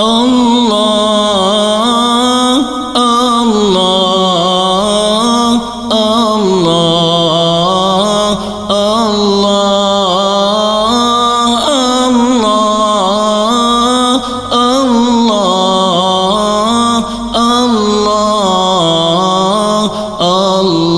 Allah, Allah, Allah, Allah, Allah, Allah, Allah,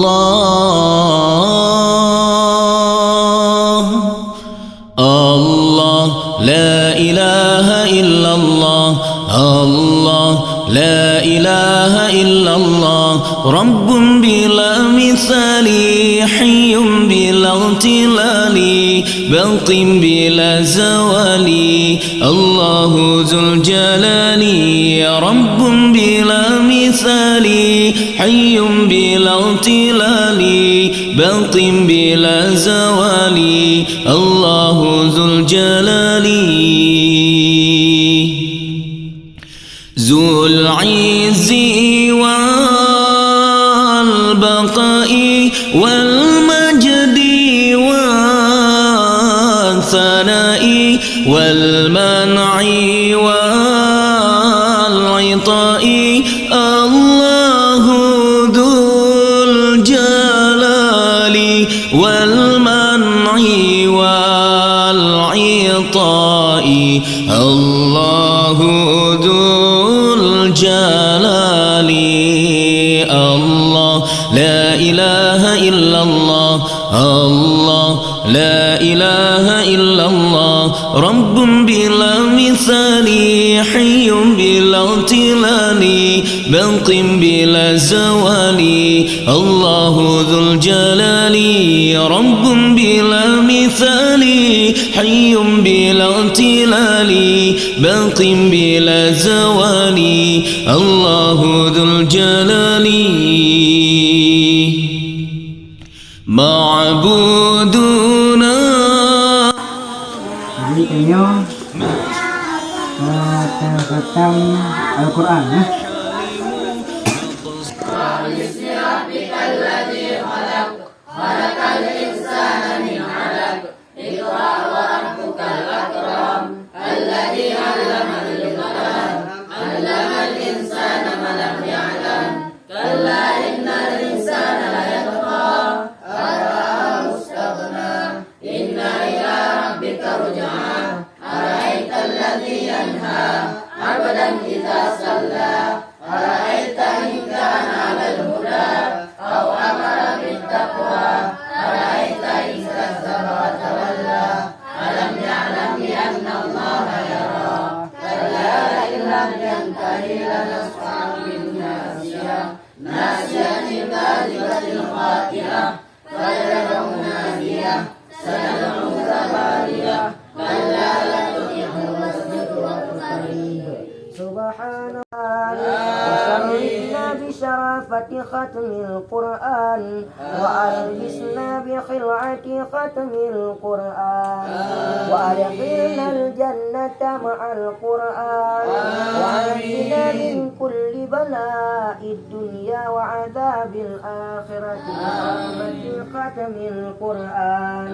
Allah, la ilaha illallah, Allah, la ilaha illallah, Rabbun bila misali, Hayyun bila tilali, Baqin bila zawali, Allahu Zul Jalali, Rabbun bila misali, Hayyun bila tilali, Baqin bila zawali, Allahu Zul Jalali. ذو العز والبقاء والمجد والثناء والمنع والعطاء، الله ذو الجلال والمنع والعطاء، الله ذو الجلال. الله لا إله إلا الله، الله لا إله إلا الله، رب بلا مثال، حي بلا اغتلال، باق بلا زوال، الله ذو الجلال، رب بلا مثال، حي بلا اغتلال، باق بلا زوال، الله ذو الجلال. معبودنا. Jadi Enyo khatam Al-Quran ya. وشرفنا بشرافة ختم القرآن، وألبسنا بخلعة ختم القرآن، وأدخلنا الجنة مع القرآن، وعافنا من كل بلاء الدنيا وعذاب الآخرة برحمة ختم القرآن.